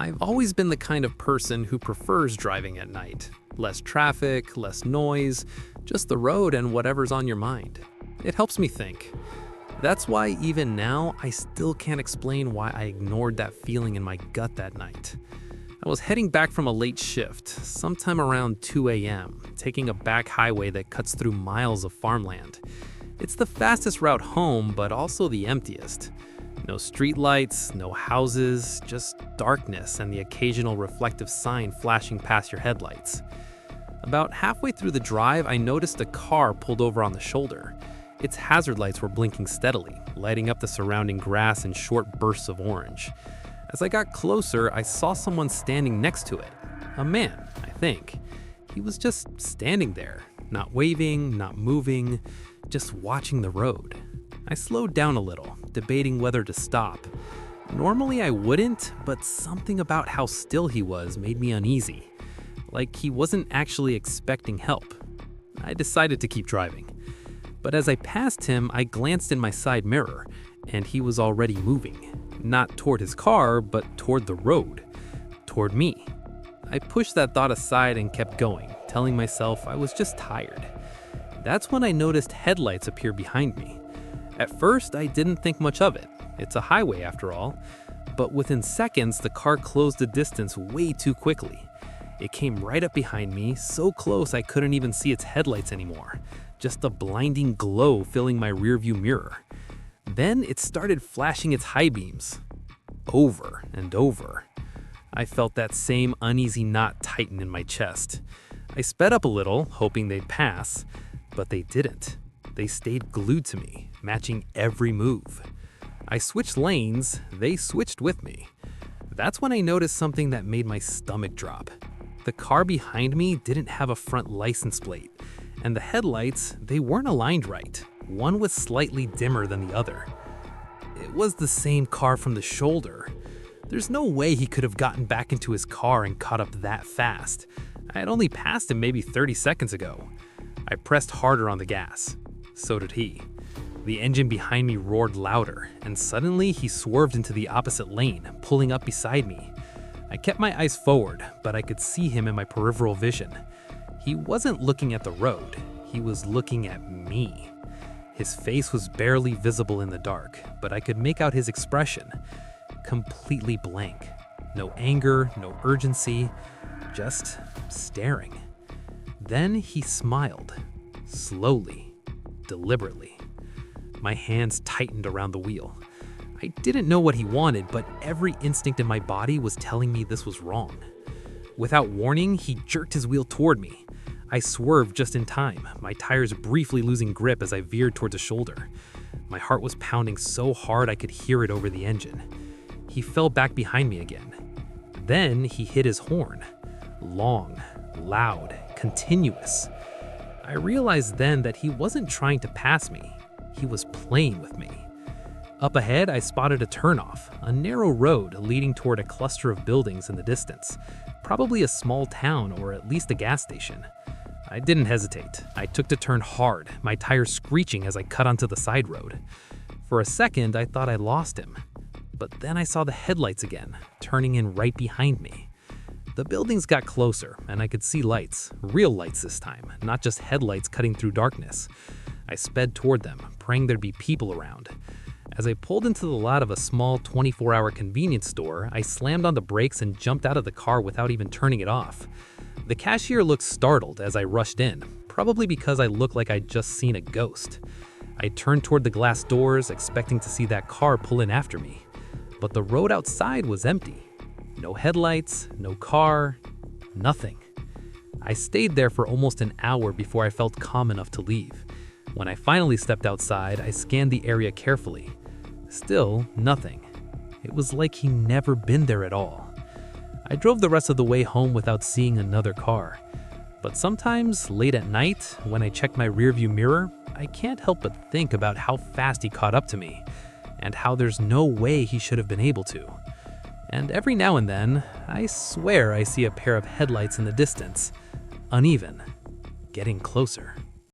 I've always been the kind of person who prefers driving at night. Less traffic, less noise, just the road and whatever's on your mind. It helps me think. That's why even now, I still can't explain why I ignored that feeling in my gut that night. I was heading back from a late shift, sometime around 2 a.m., taking a back highway that cuts through miles of farmland. It's the fastest route home, but also the emptiest. No streetlights, no houses, just darkness and the occasional reflective sign flashing past your headlights. About halfway through the drive, I noticed a car pulled over on the shoulder. Its hazard lights were blinking steadily, lighting up the surrounding grass in short bursts of orange. As I got closer, I saw someone standing next to it. A man, I think. He was just standing there, not waving, not moving, just watching the road. I slowed down a little, debating whether to stop. Normally I wouldn't, but something about how still he was made me uneasy. Like he wasn't actually expecting help. I decided to keep driving. But as I passed him, I glanced in my side mirror, and he was already moving. Not toward his car, but toward the road. Toward me. I pushed that thought aside and kept going, telling myself I was just tired. That's when I noticed headlights appear behind me. At first, I didn't think much of it. It's a highway after all. But within seconds, the car closed the distance way too quickly. It came right up behind me, so close I couldn't even see its headlights anymore. Just a blinding glow filling my rearview mirror. Then it started flashing its high beams. Over and over. I felt that same uneasy knot tighten in my chest. I sped up a little, hoping they'd pass, but they didn't. They stayed glued to me, matching every move. I switched lanes, they switched with me. That's when I noticed something that made my stomach drop. The car behind me didn't have a front license plate, and the headlights, they weren't aligned right. One was slightly dimmer than the other. It was the same car from the shoulder. There's no way he could have gotten back into his car and caught up that fast. I had only passed him maybe 30 seconds ago. I pressed harder on the gas. So did he. The engine behind me roared louder, and suddenly he swerved into the opposite lane, pulling up beside me. I kept my eyes forward, but I could see him in my peripheral vision. He wasn't looking at the road, he was looking at me. His face was barely visible in the dark, but I could make out his expression. Completely blank. No anger, no urgency, just staring. Then he smiled, slowly. Deliberately. My hands tightened around the wheel. I didn't know what he wanted, but every instinct in my body was telling me this was wrong. Without warning, he jerked his wheel toward me. I swerved just in time, my tires briefly losing grip as I veered towards a shoulder. My heart was pounding so hard I could hear it over the engine. He fell back behind me again. Then he hit his horn. Long, loud, continuous. I realized then that he wasn't trying to pass me. He was playing with me. Up ahead, I spotted a turnoff, a narrow road leading toward a cluster of buildings in the distance, probably a small town or at least a gas station. I didn't hesitate. I took the turn hard, my tires screeching as I cut onto the side road. For a second, I thought I lost him. But then I saw the headlights again, turning in right behind me. The buildings got closer, and I could see lights, real lights this time, not just headlights cutting through darkness. I sped toward them, praying there'd be people around. As I pulled into the lot of a small 24-hour convenience store, I slammed on the brakes and jumped out of the car without even turning it off. The cashier looked startled as I rushed in, probably because I looked like I'd just seen a ghost. I turned toward the glass doors, expecting to see that car pull in after me. But the road outside was empty. No headlights, no car, nothing. I stayed there for almost an hour before I felt calm enough to leave. When I finally stepped outside, I scanned the area carefully. Still, nothing. It was like he'd never been there at all. I drove the rest of the way home without seeing another car. But sometimes, late at night, when I check my rearview mirror, I can't help but think about how fast he caught up to me, and how there's no way he should have been able to. And every now and then, I swear I see a pair of headlights in the distance, uneven, getting closer.